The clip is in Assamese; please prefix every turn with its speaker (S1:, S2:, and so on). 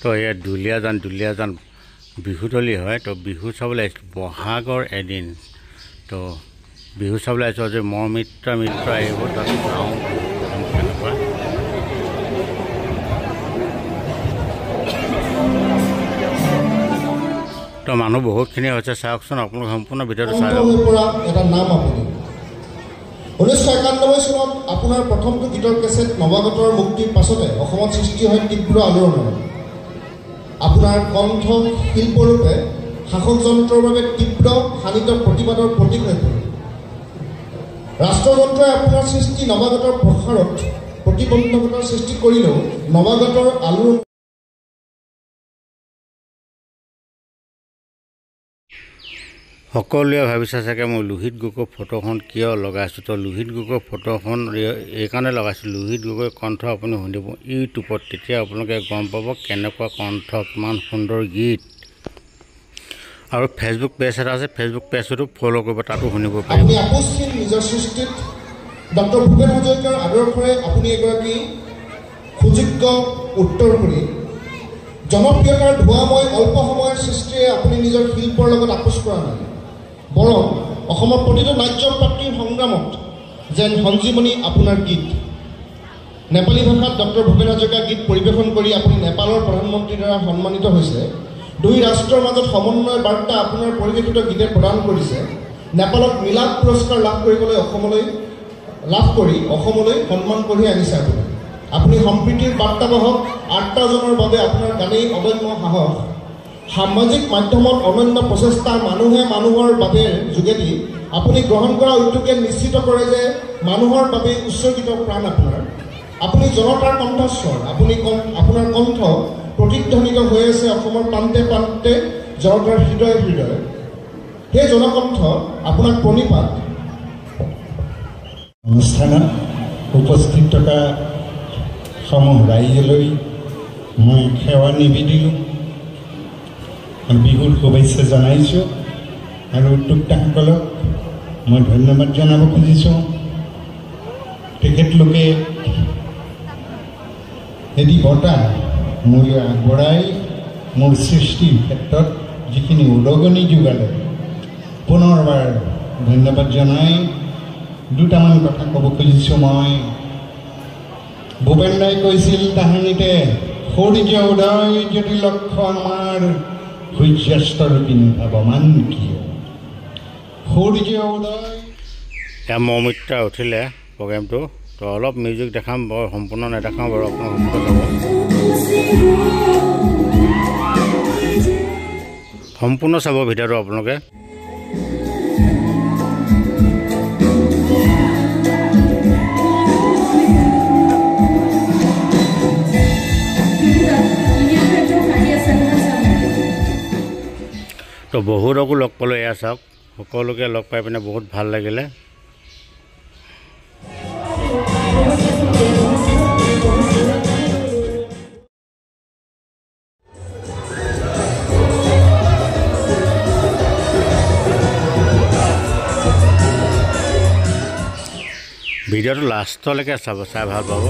S1: তো এয়া দুলীয়াজান বিহুতলী হয়। তো বিহু চাবলৈ আহিছোঁ বহাগৰ এদিন। তো বিহু চাবলৈ আহিছোঁ যে মোৰ মিত্ৰ আহিব তাত চাওঁ কেনেকুৱা। তো মানুহ বহুতখিনি হৈছে চাওকচোন আপোনালোক সম্পূৰ্ণ ভিডিঅ'টো চাই
S2: এটা নাম আপুনি 1991 চনত আপোনাৰ প্ৰথমটো গীতৰ কেছেট নৱাগতৰ মুক্তিৰ পাছতে অসমত সৃষ্টি হয় তীব্ৰ আলোড়নৰ। আপোনাৰ কণ্ঠ শিল্পৰূপে শাসকযন্ত্ৰৰ বাবে তীব্ৰ শানিত প্ৰতিবাদৰ প্ৰতীক হৈ পৰে। ৰাষ্ট্ৰযন্ত্ৰই আপোনাৰ সৃষ্টি নৱাগতৰ প্ৰসাৰত প্ৰতিবন্ধকতাৰ সৃষ্টি কৰিলেও নৱাগতৰ আলোড়ন
S1: সকলোৱে ভাবিছে চাগে মই লোহিত গগৈৰ ফটোখন কিয় লগাইছোঁ। তো লোহিত গগৈৰ ফটোখন এইকাৰণে লগাইছোঁ, লোহিত গগৈৰ কণ্ঠ আপুনি শুনিব ইউটিউবত, তেতিয়া আপোনালোকে গম পাব কেনেকুৱা কণ্ঠ, কিমান সুন্দৰ গীত। আৰু ফেচবুক পেজ এটা আছে, ফেচবুক পেজতো ফ'ল' কৰিব, তাতো শুনিব পাৰিব।
S2: আপুনি আপোচহীন নিজৰ সৃষ্টিত ডক্টৰ ভূপেন হাজৰিকাৰ আদৰ্শৰে আপুনি এগৰাকী সুযোগ্য উত্তৰসূৰী। জনপ্ৰিয়তাৰ ধোঁৱাময় অল্প সময়ৰ সৃষ্টিৰে আপুনি নিজৰ শিল্পৰ লগত আপোচ কৰা নাই, বৰং অসমৰ প্ৰতিটো নাট্য প্ৰাপ্তিৰ সংগ্ৰামত যেন সঞ্জীৱনী আপোনাৰ গীত। নেপালী ভাষাত ডক্টৰ ভূপেন হাজৰিকাৰ গীত পৰিৱেশন কৰি আপুনি নেপালৰ প্ৰধানমন্ত্ৰীৰ দ্বাৰা সন্মানিত হৈছে। দুই ৰাষ্ট্ৰৰ মাজত সমন্বয় বাৰ্তা আপোনাৰ পৰিৱেশিত গীতে প্ৰদান কৰিছে। নেপালত মিলাদ পুৰস্কাৰ লাভ কৰি অসমলৈ সন্মান কঢ়িয়াই আনিছে আপুনি সম্প্ৰীতিৰ বাৰ্তাবাহক। আত্মাজনৰ বাবে আপোনাৰ গানেই অদম্য সাহস। সামাজিক মাধ্যমত অনন্য প্ৰচেষ্টা মানুহে মানুহৰ বাবে যোগেদি আপুনি গ্ৰহণ কৰা উদ্যোগে নিশ্চিত কৰে যে মানুহৰ বাবে উৎসৰ্গিত প্ৰাণ আপুনি জনতাৰ কণ্ঠস্বৰ। আপোনাৰ কণ্ঠ প্ৰতিধ্বনিত হৈ আছে অসমৰ প্ৰান্তে প্ৰান্তে, জনতাৰ হৃদয়ে হৃদয়ে। সেই জনকণ্ঠ আপোনাক প্ৰণিপাত।
S3: অনুষ্ঠানত উপস্থিত থকা সমূহ ৰাইজলৈ মই সেৱা নিবেদিলোঁ, বিহুৰ শুভেচ্ছা জনাইছোঁ আৰু উদ্যোক্তাসকলক মই ধন্যবাদ জনাব খুজিছোঁ। তেখেতলোকে এটি বঁটা মোলৈ আগবঢ়াই মোৰ সৃষ্টিৰ ক্ষেত্ৰত যিখিনি উদগনি যোগালে, পুনৰবাৰ ধন্যবাদ জনাই দুটামান কথা ক'ব খুজিছোঁ মই। ভূপেন দাই কৈছিল তাহানিতে, সূৰ্য উদয় যদি লক্ষ্য আমাৰ সূৰ্যাস্তৰ পিনে ভাৱমান কিয়। সূৰ্য উদয়
S1: এতিয়া মোৰ মিত্ৰ উঠিলে প্ৰগ্ৰেমটো। তো অলপ মিউজিক দেখাম, বৰ সম্পূৰ্ণ নেদেখাওঁ বাৰু, আপোনাৰ সম্পূৰ্ণ চাব ভিডিঅ'টো আপোনালোকে। তো বহুতকো লগ পালোঁ, এয়া চাওক, সকলোকে লগ পাই পিনে বহুত ভাল লাগিলে। ভিডিঅ'টো লাষ্টলৈকে চাব, চাই ভাল পাব।